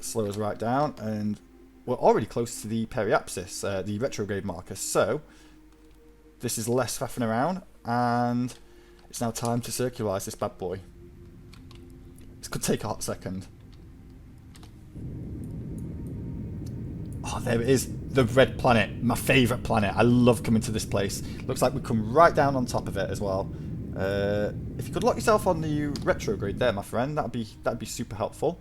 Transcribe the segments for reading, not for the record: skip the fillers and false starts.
slow us right down, and we're already close to the periapsis, the retrograde marker, so this is less faffing around, and it's now time to circularize this bad boy. This could take a hot second. Oh, there it is. The red planet. My favourite planet. I love coming to this place. Looks like we come right down on top of it as well. If you could lock yourself on the retrograde there, my friend, that'd be super helpful.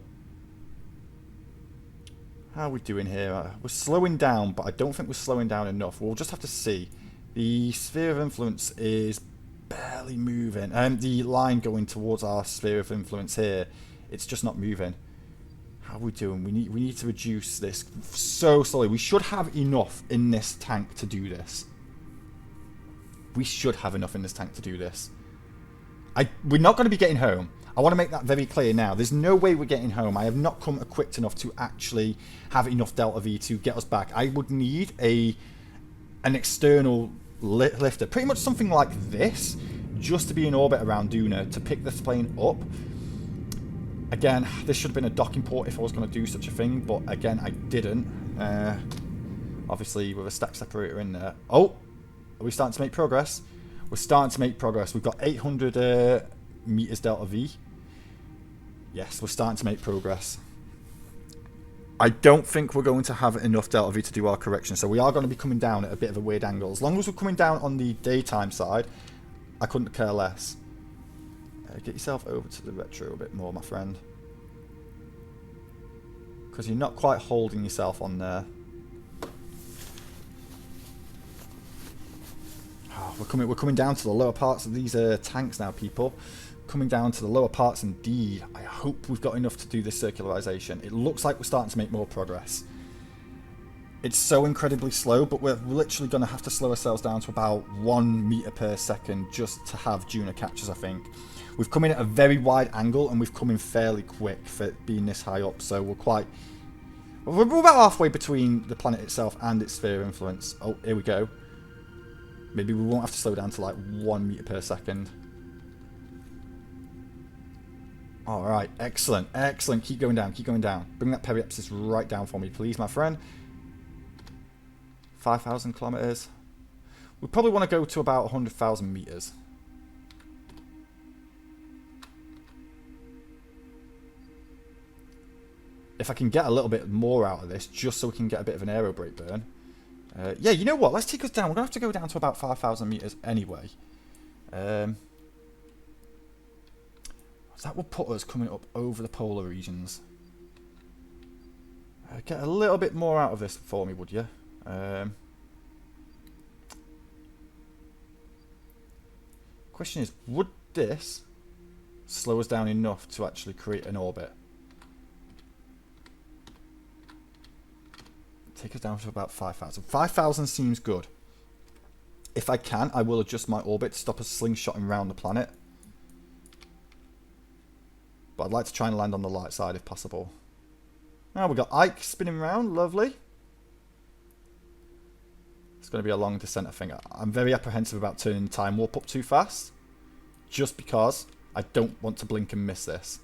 How are we doing here? We're slowing down, but I don't think we're slowing down enough. We'll just have to see. The sphere of influence is barely moving. The line going towards our sphere of influence here, it's just not moving. How are we doing? We need to reduce this so slowly. We should have enough in this tank to do this. We should have enough in this tank to do this. We're not going to be getting home. I want to make that very clear now. There's no way we're getting home. I have not come equipped enough to actually have enough Delta V to get us back. I would need an external lifter, pretty much something like this, just to be in orbit around Duna to pick this plane up. Again, this should have been a docking port if I was going to do such a thing, but again, I didn't. Obviously, with a stack separator in there. Oh, are we starting to make progress? We're starting to make progress. We've got 800 meters Delta V. Yes, we're starting to make progress. I don't think we're going to have enough Delta V to do our correction, so we are going to be coming down at a bit of a weird angle. As long as we're coming down on the daytime side, I couldn't care less. Get yourself over to the retro a bit more, my friend. Because you're not quite holding yourself on there. Oh, we're coming down to the lower parts of these tanks now, people. Coming down to the lower parts indeed. I hope we've got enough to do this circularization. It looks like we're starting to make more progress. It's so incredibly slow, but we're literally going to have to slow ourselves down to about 1 meter per second just to have Duna catches, I think. We've come in at a very wide angle, and we've come in fairly quick for being this high up, so we're about halfway between the planet itself and its sphere of influence. Oh, here we go. Maybe we won't have to slow down to like 1 meter per second. Alright, excellent, excellent. Keep going down, keep going down. Bring that periapsis right down for me, please, my friend. 5,000 kilometers. We probably want to go to about 100,000 meters. If I can get a little bit more out of this, just so we can get a bit of an aero brake burn. Yeah, you know what? Let's take us down. We're going to have to go down to about 5,000 meters anyway. That will put us coming up over the polar regions. Get a little bit more out of this for me, would you? Question is, would this slow us down enough to actually create an orbit? Take us down to about 5,000. 5,000 seems good. If I can, I will adjust my orbit to stop us slingshotting around the planet. But I'd like to try and land on the light side if possible. Now we've got Ike spinning around. Lovely. It's going to be a long descent, I think. I'm very apprehensive about turning the time warp up too fast. Just because I don't want to blink and miss this.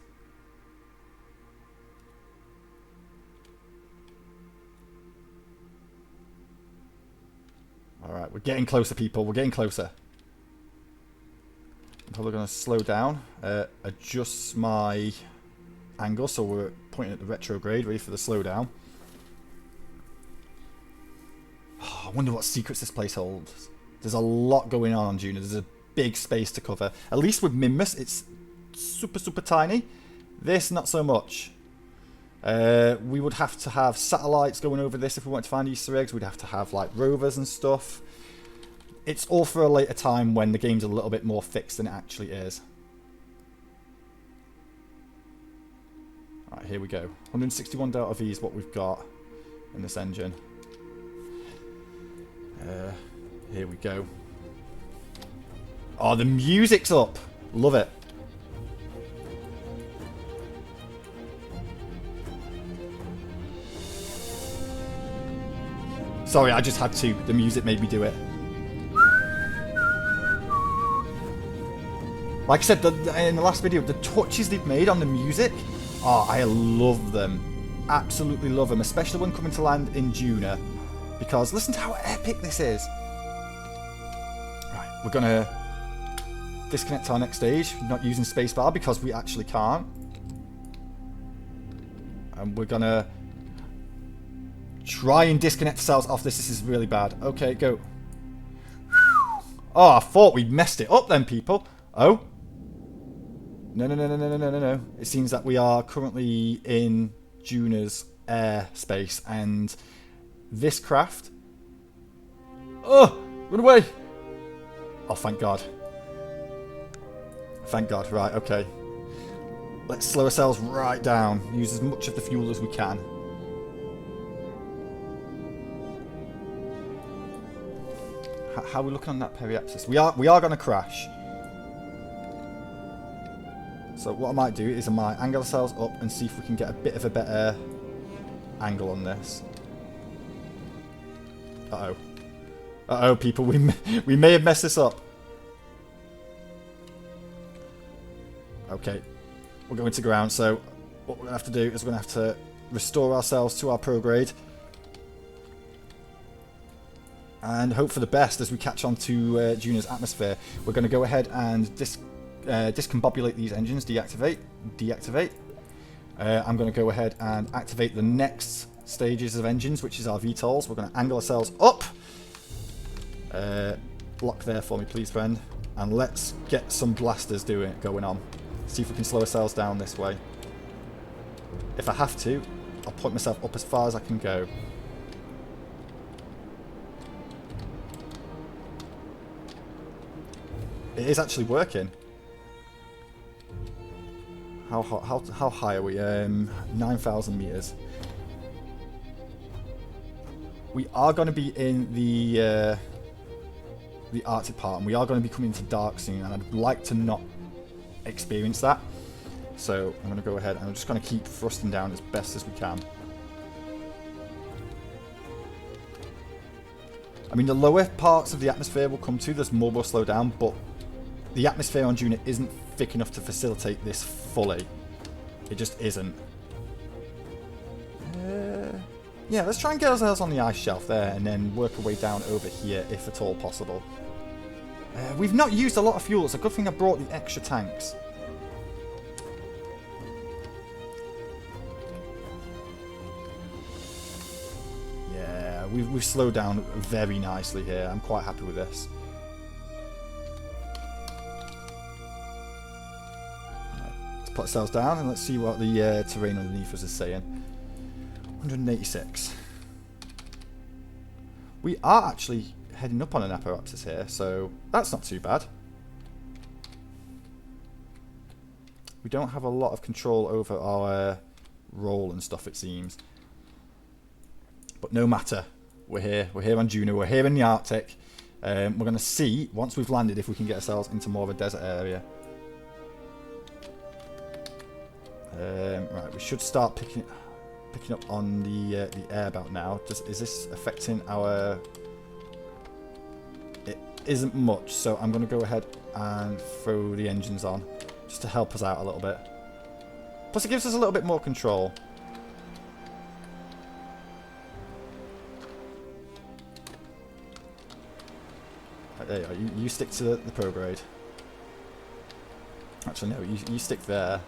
Alright, we're getting closer, people. We're getting closer. I'm probably going to slow down. Adjust my angle so we're pointing at the retrograde, ready for the slowdown. Oh, I wonder what secrets this place holds. There's a lot going on Duna. There's a big space to cover. At least with Minmus, it's super, super tiny. This, not so much. We would have to have satellites going over this if we want to find Easter eggs. We'd have to have like rovers and stuff. It's all for a later time when the game's a little bit more fixed than it actually is. Alright, here we go. 161 Delta V is what we've got in this engine. Here we go. Oh, the music's up. Love it. Sorry, I just had to. The music made me do it. Like I said in the last video, the touches they've made on the music, oh, I love them. absolutely love them, especially when coming to land in Duna, because listen to how epic this is. Right, we're going to disconnect our next stage, not using spacebar because we actually can't. And we're going to try and disconnect ourselves off this. This is really bad. Okay, go. Oh, I thought we'd messed it up then, people. Oh. No, no, no, no, no, no, no, no. It seems that we are currently in Duna's airspace, and this craft... Oh, run away. Oh, thank God. Thank God. Right, okay. Let's slow ourselves right down. Use as much of the fuel as we can. How are we looking on that periapsis? We are going to crash. So what I might do is I might angle ourselves up and see if we can get a bit of a better angle on this. Uh-oh. Uh-oh, people. We may have messed this up. Okay. We're going to ground, so what we're going to have to do is we're going to have to restore ourselves to our prograde. And hope for the best as we catch on to Duna's atmosphere. We're going to go ahead and discombobulate these engines, deactivate. I'm going to go ahead and activate the next stages of engines, which is our VTOLs. We're going to angle ourselves up. Block there for me, please, friend. And let's get some blasters going on. See if we can slow ourselves down this way. If I have to, I'll point myself up as far as I can go. It is actually working. How high are we? 9,000 meters. We are going to be in the Arctic part, and we are going to be coming into dark soon, and I'd like to not experience that. So I'm going to go ahead and I'm just going to keep thrusting down as best as we can. I mean, the lower parts of the atmosphere will come to, there's more will slow down, but the atmosphere on Duna isn't thick enough to facilitate this fully. It just isn't. Yeah, let's try and get ourselves on the ice shelf there and then work our way down over here if at all possible. We've not used a lot of fuel. It's a good thing I brought the extra tanks. Yeah, we've slowed down very nicely here. I'm quite happy with this. Put ourselves down and let's see what the terrain underneath us is saying. 186. We are actually heading up on an apoapsis here, so that's not too bad. We don't have a lot of control over our roll and stuff, it seems. But no matter. We're here. We're here on Duna. We're here in the Arctic. We're going to see, once we've landed, if we can get ourselves into more of a desert area. Right, we should start picking up on the air about now. Is this affecting our... It isn't much, so I'm going to go ahead and throw the engines on, just to help us out a little bit. Plus it gives us a little bit more control. Right, there you are. You stick to the prograde. Actually no, you stick there.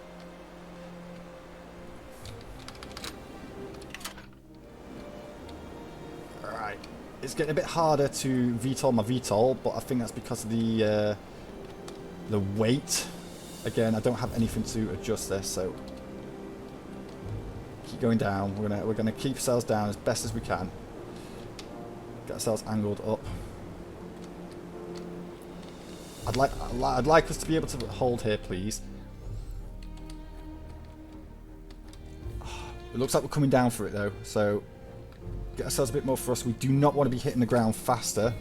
It's getting a bit harder to VTOL my VTOL, but I think that's because of the weight. Again, I don't have anything to adjust this, so keep going down. We're gonna keep ourselves down as best as we can. Get ourselves angled up. I'd like us to be able to hold here, please. It looks like we're coming down for it though, so. Get ourselves a bit more thrust. We do not want to be hitting the ground faster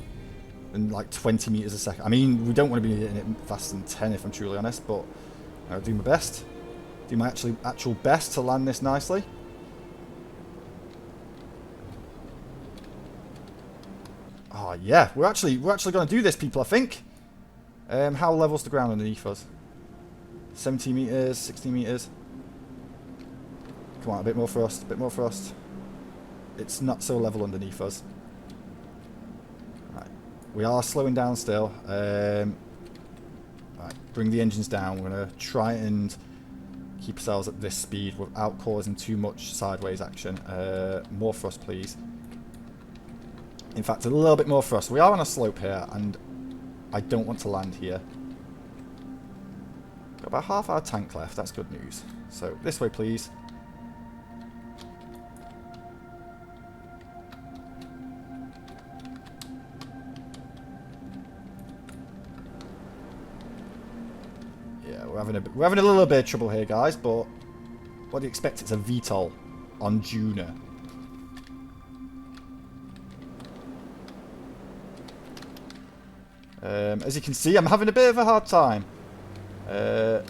than like 20 meters a second. I mean, we don't want to be hitting it faster than 10 if I'm truly honest, but I'll do my best. Do my actual best to land this nicely. Oh yeah, we're actually going to do this, people, I think. How level's the ground underneath us? 70 meters, 60 meters. Come on, a bit more thrust, a bit more thrust. It's not so level underneath us. Right. We are slowing down still. Right, bring the engines down. We're going to try and keep ourselves at this speed without causing too much sideways action. More thrust, please. In fact, a little bit more thrust. We are on a slope here, and I don't want to land here. Got about half our tank left. That's good news. So, this way, please. Yeah, we're having a little bit of trouble here, guys, but what do you expect? It's a VTOL on Duna. As you can see, I'm having a bit of a hard time. I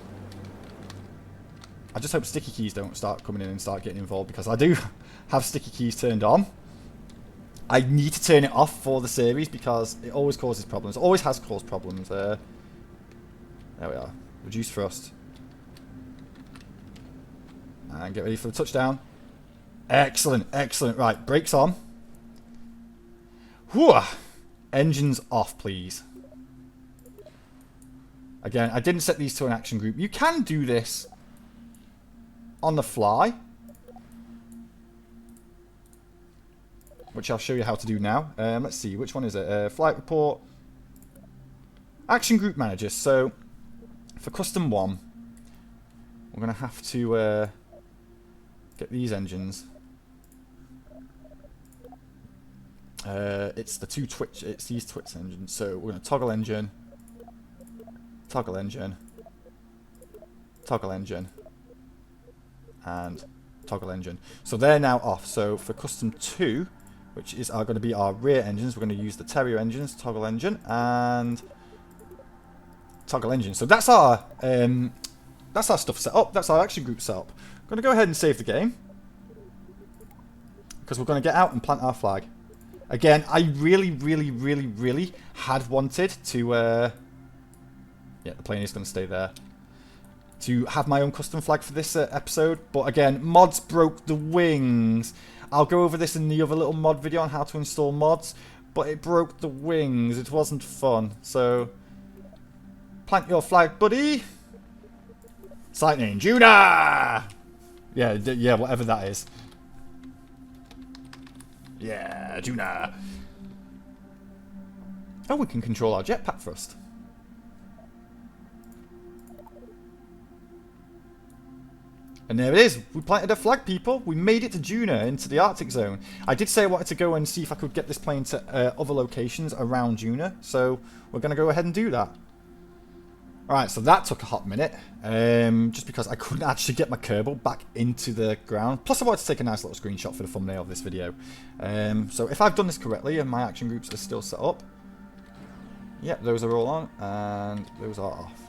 just hope sticky keys don't start coming in and start getting involved, because I do have sticky keys turned on. I need to turn it off for the series because it always causes problems. It always has caused problems. There we are. Reduce thrust. And get ready for the touchdown. Excellent, excellent. Right, brakes on. Whew. Engines off, please. Again, I didn't set these to an action group. You can do this on the fly, which I'll show you how to do now. Let's see, which one is it? Flight report. Action group manager. So, for custom 1, we're going to have to get these engines. It's these Twitch engines. So, we're going to toggle engine. Toggle engine, toggle engine, and toggle engine. So they're now off. So for custom 2, which is going to be our rear engines, we're going to use the Terrier engines, toggle engine, and toggle engine. So that's our stuff set up. That's our action group set up. I'm going to go ahead and save the game because we're going to get out and plant our flag. Again, I really had wanted to. Yeah, the plane is going to stay there. To have my own custom flag for this episode. But again, mods broke the wings. I'll go over this in the other little mod video on how to install mods. But it broke the wings. It wasn't fun. So, plant your flag, buddy. Site name, Duna! Yeah, whatever that is. Yeah, Duna. Oh, we can control our jetpack thrust. And there it is. We planted a flag, people. We made it to Duna, into the Arctic zone. I did say I wanted to go and see if I could get this plane to other locations around Duna. So we're going to go ahead and do that. Alright, so that took a hot minute. Just because I couldn't actually get my Kerbal back into the ground. Plus I wanted to take a nice little screenshot for the thumbnail of this video. So if I've done this correctly and my action groups are still set up. Yep, those are all on. And those are off.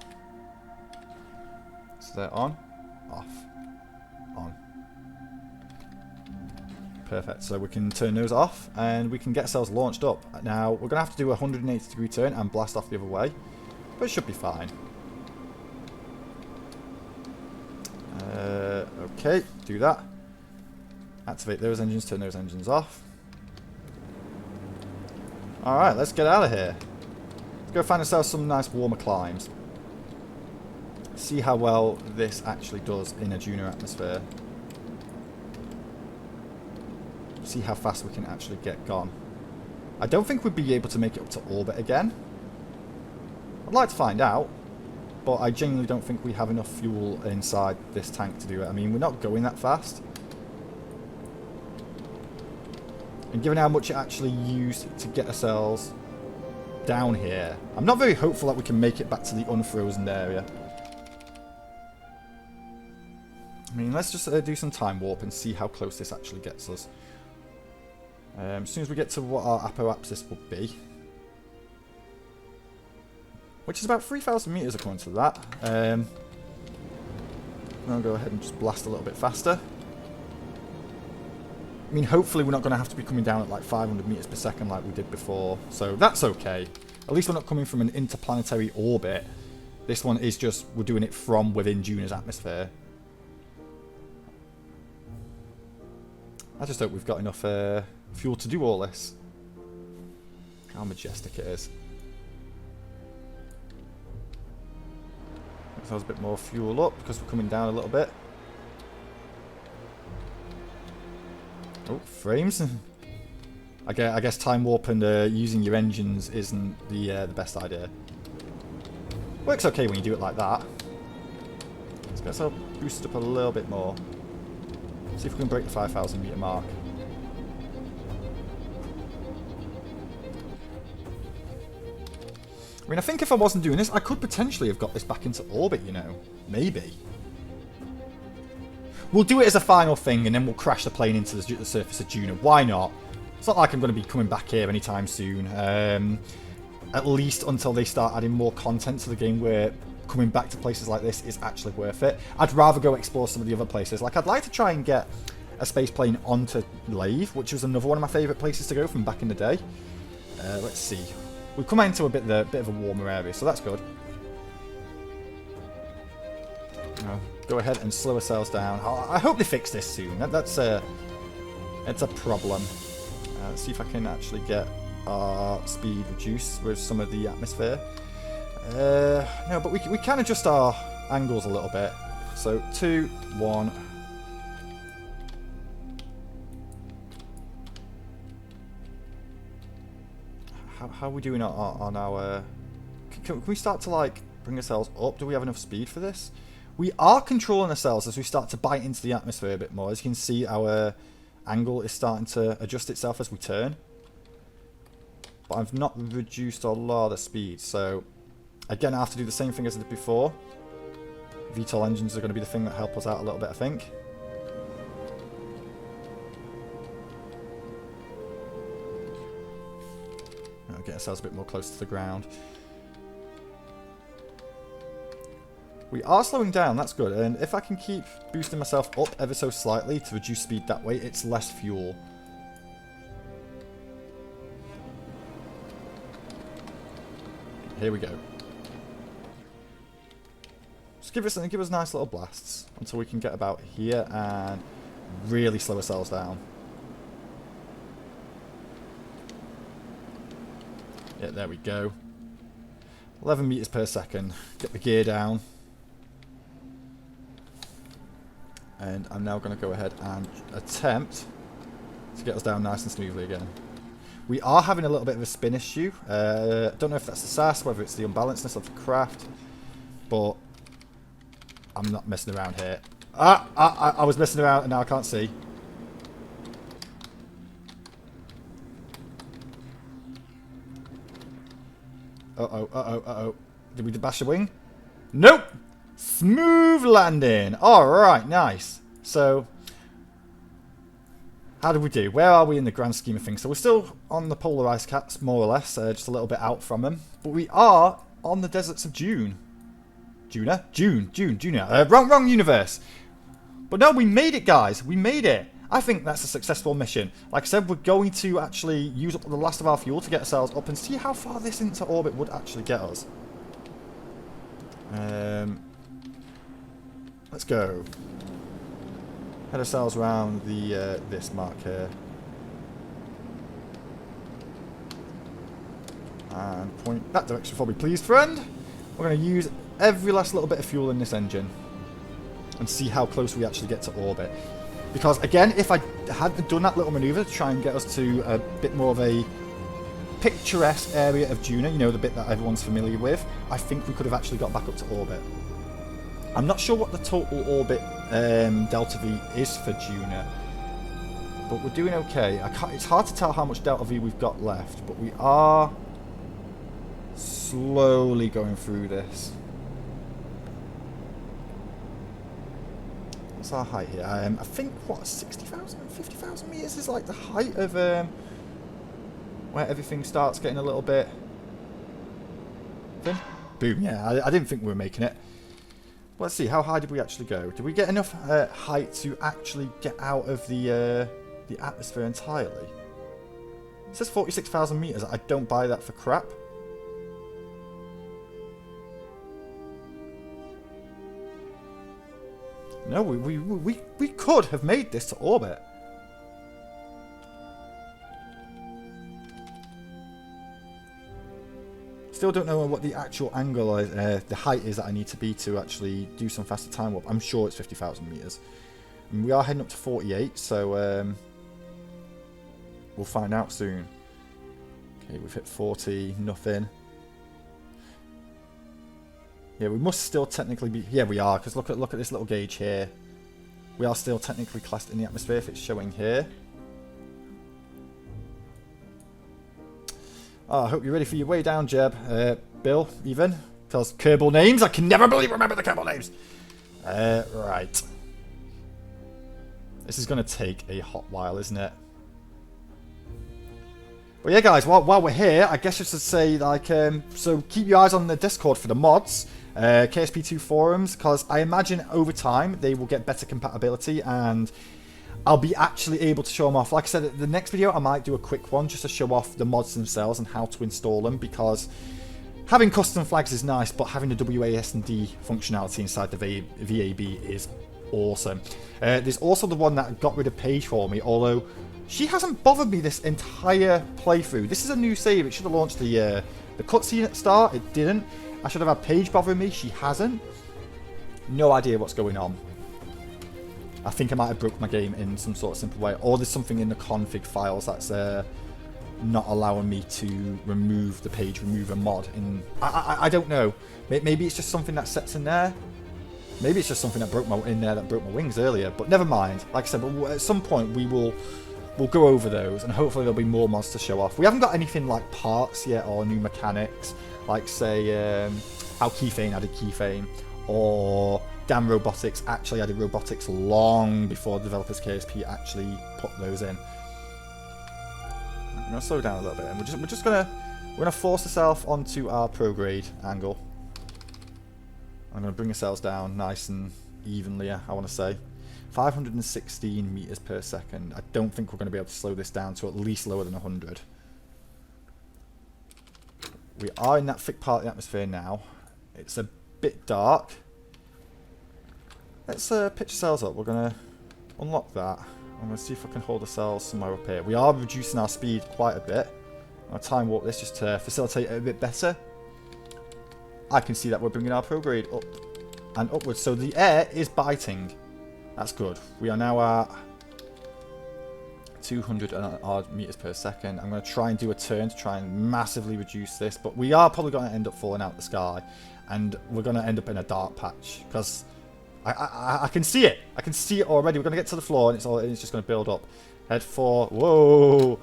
So they're on. Off. On. Perfect. So we can turn those off and we can get ourselves launched up. Now we're going to have to do a 180-degree turn and blast off the other way, but it should be fine. Okay, do that. Activate those engines, turn those engines off. Alright, let's get out of here. Let's go find ourselves some nice warmer climes. See how well this actually does in a Duna atmosphere. See how fast we can actually get gone. I don't think we'd be able to make it up to orbit again. I'd like to find out, but I genuinely don't think we have enough fuel inside this tank to do it. I mean, we're not going that fast. And given how much it actually used to get ourselves down here, I'm not very hopeful that we can make it back to the unfrozen area. I mean, let's just do some time warp and see how close this actually gets us. As soon as we get to what our apoapsis will be, which is about 3,000 meters according to that. I'll go ahead and just blast a little bit faster. I mean, hopefully we're not going to have to be coming down at like 500 meters per second like we did before, so that's okay. At least we're not coming from an interplanetary orbit. This one is just, we're doing it from within Duna's atmosphere. I just hope we've got enough fuel to do all this. How majestic it is. Let's have a bit more fuel up because we're coming down a little bit. Oh, frames. I guess time warp and using your engines isn't the best idea. Works okay when you do it like that. Let's get ourselves boosted up a little bit more. See if we can break the 5,000 meter mark. I mean, I think if I wasn't doing this, I could potentially have got this back into orbit, you know. Maybe. We'll do it as a final thing, and then we'll crash the plane into the surface of Duna. Why not? It's not like I'm going to be coming back here anytime soon. At least until they start adding more content to the game where coming back to places like this is actually worth it. I'd rather go explore some of the other places. Like, I'd like to try and get a space plane onto Lave, which was another one of my favourite places to go from back in the day. Let's see. We've come into a bit of a warmer area, so that's good. Go ahead and slow ourselves down. I hope they fix this soon. It's a problem. Let's see if I can actually get our speed reduced with some of the atmosphere. No, but we can adjust our angles a little bit. So 2, 1. How are we doing on our... Can we start to, like, bring ourselves up? Do we have enough speed for this? We are controlling ourselves as we start to bite into the atmosphere a bit more. As you can see, our angle is starting to adjust itself as we turn. But I've not reduced a lot of the speed, so... Again, I have to do the same thing as I did before. VTOL engines are going to be the thing that help us out a little bit, I think. Now get ourselves a bit more close to the ground. We are slowing down, that's good. And if I can keep boosting myself up ever so slightly to reduce speed that way, it's less fuel. Here we go. Just give us nice little blasts until we can get about here and really slow ourselves down. Yeah, there we go. 11 meters per second. Get the gear down. And I'm now going to go ahead and attempt to get us down nice and smoothly again. We are having a little bit of a spin issue. Don't know if that's the SAS, whether it's the unbalancedness of the craft, but I'm not messing around here. I was messing around and now I can't see. Uh-oh. Did we bash the wing? Nope! Smooth landing! Alright, nice. So, how did we do? Where are we in the grand scheme of things? So we're still on the polar ice caps, more or less, just a little bit out from them. But we are on the deserts of Duna. Wrong universe. But no, we made it, guys. We made it. I think that's a successful mission. Like I said, we're going to actually use up the last of our fuel to get ourselves up and see how far this into orbit would actually get us. Let's go. Head ourselves around the this mark here. And point that direction for me, please, friend. We're going to use every last little bit of fuel in this engine and see how close we actually get to orbit. Because, again, if I had done that little manoeuvre to try and get us to a bit more of a picturesque area of Duna, you know, the bit that everyone's familiar with, I think we could have actually got back up to orbit. I'm not sure what the total orbit Delta V is for Duna, but we're doing okay. It's hard to tell how much Delta V we've got left, but we are slowly going through this. What's our height here? I think, what, 60,000, 50,000 meters is like the height of where everything starts getting a little bit thin. Boom, yeah, I didn't think we were making it. Let's see, how high did we actually go? Did we get enough height to actually get out of the atmosphere entirely? It says 46,000 meters. I don't buy that for crap. No, we could have made this to orbit. Still don't know what the actual angle, the height is that I need to be to actually do some faster time warp. I'm sure it's 50,000 meters. And we are heading up to 48, so we'll find out soon. Okay, we've hit 40, nothing. Yeah, we must still technically be... Yeah, we are, because look at this little gauge here. We are still technically classed in the atmosphere if it's showing here. Oh, I hope you're ready for your way down, Jeb. Bill, even. Because Kerbal names, I can never remember the Kerbal names. Right. This is going to take a hot while, isn't it? But yeah, guys, while we're here, I guess I should say, like, so keep your eyes on the Discord for the mods. KSP2 forums, because I imagine over time they will get better compatibility and I'll be actually able to show them off. Like I said, the next video I might do a quick one just to show off the mods themselves and how to install them, because having custom flags is nice, but having the WASD functionality inside the VAB is awesome. There's also the one that got rid of Paige for me, although she hasn't bothered me this entire playthrough. This is a new save. It should have launched the cutscene at the start. It didn't. I should have had Paige bothering me. She hasn't. No idea what's going on. I think I might have broke my game in some sort of simple way. Or there's something in the config files that's not allowing me to remove the page remover mod. I don't know. Maybe it's just something that sets in there. Maybe it's just something that broke my wings earlier. But never mind. Like I said, at some point we'll go over those, and hopefully there'll be more mods to show off. We haven't got anything like parts yet or new mechanics. Like, say, how Keyfane added Keyfane, or Damn Robotics actually added robotics long before developers KSP actually put those in. I'm gonna slow down a little bit, and we're gonna force ourselves onto our prograde angle. I'm gonna bring ourselves down nice and evenly. I want to say 516 meters per second. I don't think we're going to be able to slow this down to at least lower than 100. We are in that thick part of the atmosphere now. It's a bit dark. Let's pitch cells up. We're going to unlock that. I'm going to see if I can hold the cells somewhere up here. We are reducing our speed quite a bit. I'll time warp this just to facilitate it a bit better. I can see that we're bringing our prograde up and upwards. So the air is biting. That's good. We are now at 200 odd meters per second. I'm going to try and do a turn to try and massively reduce this, but we are probably going to end up falling out the sky, and we're going to end up in a dark patch because I can see it. I can see it already. We're going to get to the floor, and it's just going to build up. Head for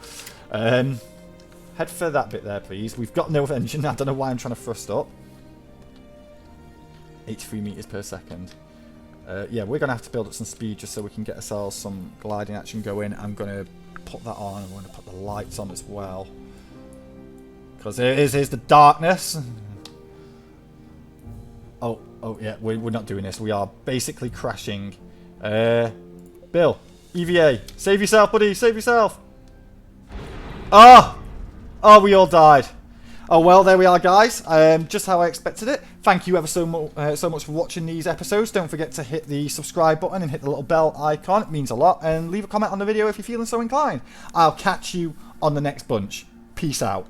head for that bit there, please. We've got no engine. I don't know why I'm trying to thrust up. 83 meters per second. Yeah, we're going to have to build up some speed just so we can get ourselves some gliding action going. I'm going to put that on. I'm going to put the lights on as well. Because here's the darkness. Oh yeah, we're not doing this. We are basically crashing. Bill, EVA, save yourself, buddy, save yourself. Oh, we all died. Oh well, there we are, guys. Just how I expected it. Thank you ever so much for watching these episodes. Don't forget to hit the subscribe button and hit the little bell icon. It means a lot. And leave a comment on the video if you're feeling so inclined. I'll catch you on the next bunch. Peace out.